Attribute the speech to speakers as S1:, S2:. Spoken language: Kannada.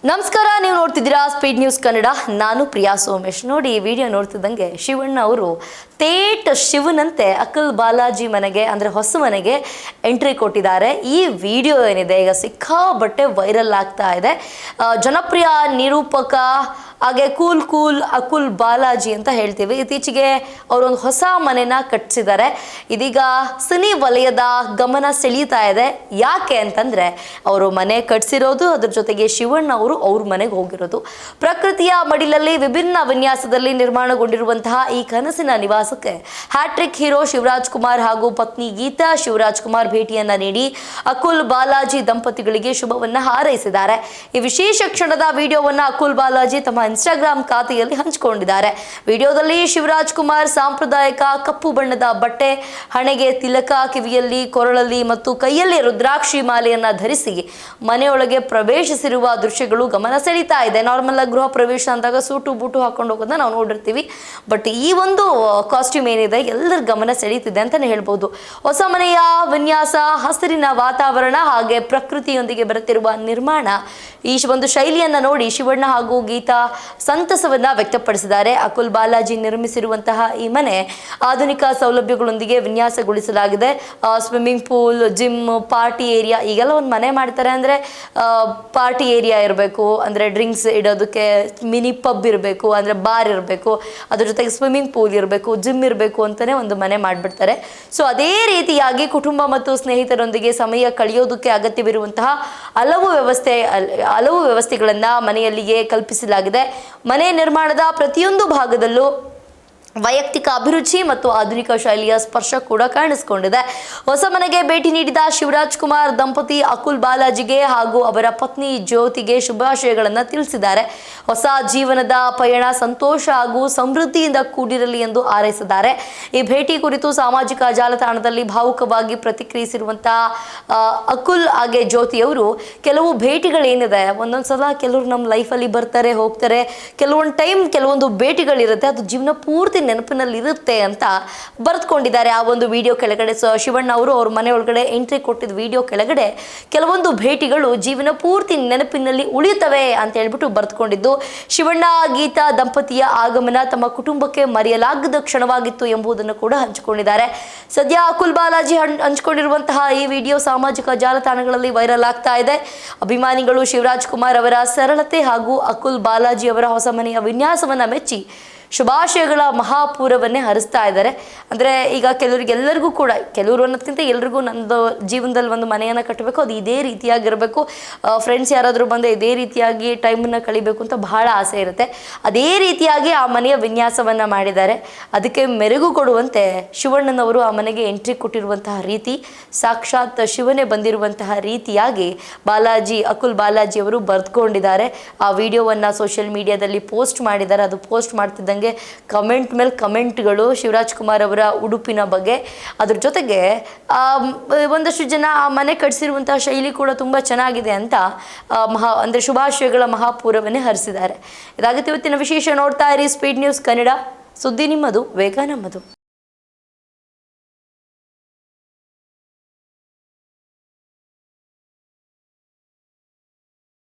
S1: ನಮಸ್ಕಾರ, ನೀವು ನೋಡ್ತಿದ್ದೀರಾ ಸ್ಪೀಡ್ ನ್ಯೂಸ್ ಕನ್ನಡ. ನಾನು ಪ್ರಿಯಾ ಸೋಮೇಶ್. ನೋಡಿ, ಈ ವಿಡಿಯೋ ನೋಡ್ತಿದ್ದಂಗೆ ಶಿವಣ್ಣ ಅವರು ತೇಟ್ ಶಿವನಂತೆ ಅಕಲ್ ಬಾಲಾಜಿ ಮನೆಗೆ ಅಂದರೆ ಹೊಸ ಮನೆಗೆ ಎಂಟ್ರಿ ಕೊಟ್ಟಿದ್ದಾರೆ. ಈ ವಿಡಿಯೋ ಏನಿದೆ ಈಗ ಸಿಕ್ಕಾಬಟ್ಟೆ ವೈರಲ್ ಆಗ್ತಾ ಇದೆ. ಜನಪ್ರಿಯ ನಿರೂಪಕ ಹಾಗೆ ಕೂಲ್ ಅಕುಲ್ ಬಾಲಾಜಿ ಅಂತ ಹೇಳ್ತೀವಿ. ಇತ್ತೀಚೆಗೆ ಅವರೊಂದು ಹೊಸ ಮನೆನ ಕಟ್ಟಿಸಿದ್ದಾರೆ. ಇದೀಗ ಸಿನಿ ವಲಯದ ಗಮನ ಸೆಳೀತಾ ಇದೆ. ಯಾಕೆ ಅಂತಂದರೆ ಅವರು ಮನೆ ಕಟ್ಟಿಸಿರೋದು, ಅದ್ರ ಜೊತೆಗೆ ಶಿವಣ್ಣ ಅವರು ಅವ್ರ ಮನೆಗೆ ಹೋಗಿರೋದು. ಪ್ರಕೃತಿಯ ಮಡಿಲಲ್ಲಿ ವಿಭಿನ್ನ ವಿನ್ಯಾಸದಲ್ಲಿ ನಿರ್ಮಾಣಗೊಂಡಿರುವಂತಹ ಈ ಕನಸಿನ ನಿವಾಸಕ್ಕೆ ಹ್ಯಾಟ್ರಿಕ್ ಹೀರೋ ಶಿವರಾಜ್ ಕುಮಾರ್ ಹಾಗೂ ಪತ್ನಿ ಗೀತಾ ಶಿವರಾಜ್ ಕುಮಾರ್ ಭೇಟಿಯನ್ನ ನೀಡಿ ಅಕುಲ್ ಬಾಲಾಜಿ ದಂಪತಿಗಳಿಗೆ ಶುಭವನ್ನ ಹಾರೈಸಿದ್ದಾರೆ. ಈ ವಿಶೇಷ ಕ್ಷಣದ ವಿಡಿಯೋವನ್ನ ಅಕುಲ್ ಬಾಲಾಜಿ ತಮ್ಮ ಇನ್ಸ್ಟಾಗ್ರಾಮ್ ಖಾತೆಯಲ್ಲಿ ಹಂಚಿಕೊಂಡಿದ್ದಾರೆ. ವಿಡಿಯೋದಲ್ಲಿ ಶಿವರಾಜ್ ಕುಮಾರ್ ಸಾಂಪ್ರದಾಯಿಕ ಕಪ್ಪು ಬಣ್ಣದ ಬಟ್ಟೆ, ಹಣೆಗೆ ತಿಲಕ, ಕಿವಿಯಲ್ಲಿ, ಕೊರಳಲ್ಲಿ ಮತ್ತು ಕೈಯಲ್ಲಿ ರುದ್ರಾಕ್ಷಿ ಮಾಲೆಯನ್ನ ಧರಿಸಿ ಮನೆಯೊಳಗೆ ಪ್ರವೇಶಿಸಿರುವ ದೃಶ್ಯಗಳು ಗಮನ ಸೆಳೀತಾ ಇದೆ. ನಾರ್ಮಲ್ ಆಗಿ ಗೃಹ ಪ್ರವೇಶ ಅಂದಾಗ ಸೂಟು ಬೂಟು ಹಾಕೊಂಡು ಹೋಗೋದನ್ನ ನಾವು ನೋಡಿರ್ತೀವಿ. ಬಟ್ ಈ ಒಂದು ಕಾಸ್ಟ್ಯೂಮ್ ಏನಿದೆ ಎಲ್ಲರ ಗಮನ ಸೆಳೀತಿದೆ ಅಂತಾನೆ ಹೇಳ್ಬೋದು. ಹೊಸ ಮನೆಯ ವಿನ್ಯಾಸ, ಹಸಿರಿನ ವಾತಾವರಣ ಹಾಗೆ ಪ್ರಕೃತಿಯೊಂದಿಗೆ ಬರುತ್ತಿರುವ ನಿರ್ಮಾಣ, ಈ ಒಂದು ಶೈಲಿಯನ್ನ ನೋಡಿ ಶಿವಣ್ಣ ಹಾಗೂ ಗೀತಾ ಸಂತಸವನ್ನ ವ್ಯಕ್ತಪಡಿಸಿದ್ದಾರೆ. ಅಕುಲ್ ಬಾಲಾಜಿ ನಿರ್ಮಿಸಿರುವಂತಹ ಈ ಮನೆ ಆಧುನಿಕ ಸೌಲಭ್ಯಗಳೊಂದಿಗೆ ವಿನ್ಯಾಸಗೊಳಿಸಲಾಗಿದೆ. Swimming pool, gym, party area, ಈಗೆಲ್ಲ ಒಂದು ಮನೆ ಮಾಡ್ತಾರೆ ಅಂದರೆ ಪಾರ್ಟಿ ಏರಿಯಾ ಇರಬೇಕು, ಅಂದರೆ ಡ್ರಿಂಕ್ಸ್ ಇಡೋದಕ್ಕೆ ಮಿನಿ ಪಬ್ ಇರಬೇಕು, ಅಂದರೆ ಬಾರ್ ಇರಬೇಕು, ಅದ್ರ ಜೊತೆಗೆ ಸ್ವಿಮ್ಮಿಂಗ್ ಪೂಲ್ ಇರಬೇಕು, ಜಿಮ್ ಇರಬೇಕು ಅಂತಲೇ ಒಂದು ಮನೆ ಮಾಡಿಬಿಡ್ತಾರೆ. ಸೊ ಅದೇ ರೀತಿಯಾಗಿ ಕುಟುಂಬ ಮತ್ತು ಸ್ನೇಹಿತರೊಂದಿಗೆ ಸಮಯ ಕಳೆಯೋದಕ್ಕೆ ಅಗತ್ಯವಿರುವಂತಹ ಹಲವು ವ್ಯವಸ್ಥೆಗಳನ್ನು ಮನೆಯಲ್ಲಿಯೇ ಕಲ್ಪಿಸಲಾಗಿದೆ. ಮನೆ ನಿರ್ಮಾಣದ ಪ್ರತಿಯೊಂದು ಭಾಗದಲ್ಲೂ ವೈಯಕ್ತಿಕ ಅಭಿರುಚಿ ಮತ್ತು ಆಧುನಿಕ ಶೈಲಿಯ ಸ್ಪರ್ಶ ಕೂಡ ಕಾಣಿಸಿಕೊಂಡಿದೆ. ಹೊಸ ಮನೆಗೆ ಭೇಟಿ ನೀಡಿದ ಶಿವರಾಜ್ ಕುಮಾರ್ ದಂಪತಿ ಅಕುಲ್ ಬಾಲಾಜಿಗೆ ಹಾಗೂ ಅವರ ಪತ್ನಿ ಜ್ಯೋತಿಗೆ ಶುಭಾಶಯಗಳನ್ನು ತಿಳಿಸಿದ್ದಾರೆ. ಹೊಸ ಜೀವನದ ಪಯಣ ಸಂತೋಷ ಹಾಗೂ ಸಮೃದ್ಧಿಯಿಂದ ಕೂಡಿರಲಿ ಎಂದು ಹಾರೈಸಿದ್ದಾರೆ. ಈ ಭೇಟಿ ಕುರಿತು ಸಾಮಾಜಿಕ ಜಾಲತಾಣದಲ್ಲಿ ಭಾವುಕವಾಗಿ ಪ್ರತಿಕ್ರಿಯಿಸಿರುವಂತಹ ಅಕುಲ್ ಹಾಗೆ ಜ್ಯೋತಿಯವರು, ಕೆಲವು ಭೇಟಿಗಳೇನಿದೆ ಒಂದೊಂದ್ಸಲ ಕೆಲವರು ನಮ್ಮ ಲೈಫಲ್ಲಿ ಬರ್ತಾರೆ ಹೋಗ್ತಾರೆ, ಕೆಲವೊಂದು ಟೈಮ್ ಕೆಲವೊಂದು ಭೇಟಿಗಳಿರುತ್ತೆ, ಅದು ಜೀವನ ಪೂರ್ತಿ ನೆನಪಿನಲ್ಲಿ ಇರುತ್ತೆ ಅಂತ ಬರೆದುಕೊಂಡಿದ್ದಾರೆ. ಆ ಒಂದು ವಿಡಿಯೋ ಕೆಳಗಡೆ ಶಿವಣ್ಣ ಅವರು ಅವ್ರ ಮನೆ ಒಳಗಡೆ ಎಂಟ್ರಿ ಕೊಟ್ಟಿದ್ದ ವಿಡಿಯೋ ಕೆಳಗಡೆ ಕೆಲವೊಂದು ಭೇಟಿಗಳು ಜೀವನ ಪೂರ್ತಿ ನೆನಪಿನಲ್ಲಿ ಉಳಿಯುತ್ತವೆ ಅಂತ ಹೇಳ್ಬಿಟ್ಟು ಬರೆದುಕೊಂಡಿದ್ದು, ಶಿವಣ್ಣ ಗೀತಾ ದಂಪತಿಯ ಆಗಮನ ತಮ್ಮ ಕುಟುಂಬಕ್ಕೆ ಮರೆಯಲಾಗದ ಕ್ಷಣವಾಗಿತ್ತು ಎಂಬುದನ್ನು ಕೂಡ ಹಂಚಿಕೊಂಡಿದ್ದಾರೆ. ಸದ್ಯ ಅಕುಲ್ ಬಾಲಾಜಿ ಹಂಚಿಕೊಂಡಿರುವಂತಹ ಈ ವಿಡಿಯೋ ಸಾಮಾಜಿಕ ಜಾಲತಾಣಗಳಲ್ಲಿ ವೈರಲ್ ಆಗ್ತಾ ಇದೆ. ಅಭಿಮಾನಿಗಳು ಶಿವರಾಜ್ ಕುಮಾರ್ ಅವರ ಸರಳತೆ ಹಾಗೂ ಅಕುಲ್ ಬಾಲಾಜಿ ಅವರ ಹೊಸ ಮನೆಯ ವಿನ್ಯಾಸವನ್ನ ಮೆಚ್ಚಿ ಶುಭಾಶಯಗಳ ಮಹಾಪೂರವನ್ನೇ ಹರಿಸ್ತಾ ಇದ್ದಾರೆ. ಅಂದರೆ ಈಗ ಎಲ್ಲರಿಗೂ ಕೂಡ, ಕೆಲವರು ಅನ್ನೋದಕ್ಕಿಂತ ಎಲ್ರಿಗೂ ನಂದು ಜೀವನದಲ್ಲಿ ಒಂದು ಮನೆಯನ್ನು ಕಟ್ಟಬೇಕು, ಅದು ಇದೇ ರೀತಿಯಾಗಿರಬೇಕು, ಫ್ರೆಂಡ್ಸ್ ಯಾರಾದರೂ ಬಂದು ಇದೇ ರೀತಿಯಾಗಿ ಟೈಮನ್ನು ಕಳಿಬೇಕು ಅಂತ ಬಹಳ ಆಸೆ ಇರುತ್ತೆ. ಅದೇ ರೀತಿಯಾಗಿ ಆ ಮನೆಯ ವಿನ್ಯಾಸವನ್ನು ಮಾಡಿದ್ದಾರೆ. ಅದಕ್ಕೆ ಮೆರುಗು ಕೊಡುವಂತೆ ಶಿವಣ್ಣನವರು ಆ ಮನೆಗೆ ಎಂಟ್ರಿ ಕೊಟ್ಟಿರುವಂತಹ ರೀತಿ, ಸಾಕ್ಷಾತ್ ಶಿವನೇ ಬಂದಿರುವಂತಹ ರೀತಿಯಾಗಿ ಅಕುಲ್ ಬಾಲಾಜಿ ಅವರು ಬರೆದುಕೊಂಡಿದ್ದಾರೆ. ಆ ವಿಡಿಯೋವನ್ನು ಸೋಷಿಯಲ್ ಮೀಡಿಯಾದಲ್ಲಿ ಪೋಸ್ಟ್ ಮಾಡಿದ್ದಾರೆ. ಅದು ಪೋಸ್ಟ್ ಮಾಡ್ತಿದ್ದಂಗೆ ಕಮೆಂಟ್ ಮೇಲೆ ಕಮೆಂಟ್ಗಳು ಶಿವರಾಜ್ ಕುಮಾರ್ ಅವರ ಉಡುಪಿನ ಬಗ್ಗೆ, ಅದ್ರ ಜೊತೆಗೆ ಒಂದಷ್ಟು ಜನ ಆ ಮನೆ ಕಟ್ಟಿಸಿರುವಂತಹ ಶೈಲಿ ಕೂಡ ತುಂಬ ಚೆನ್ನಾಗಿದೆ ಅಂತ ಅಂದರೆ ಶುಭಾಶಯಗಳ ಮಹಾಪೂರವನ್ನೇ ಹರಿಸಿದ್ದಾರೆ. ಇದಾಗುತ್ತೆ ಇವತ್ತಿನ ವಿಶೇಷ. ನೋಡ್ತಾ ಇರಿ ಸ್ಪೀಡ್ ನ್ಯೂಸ್ ಕನ್ನಡ. ಸುದ್ದಿ ನಿಮ್ಮದು, ವೇಗ ನಮ್ಮದು.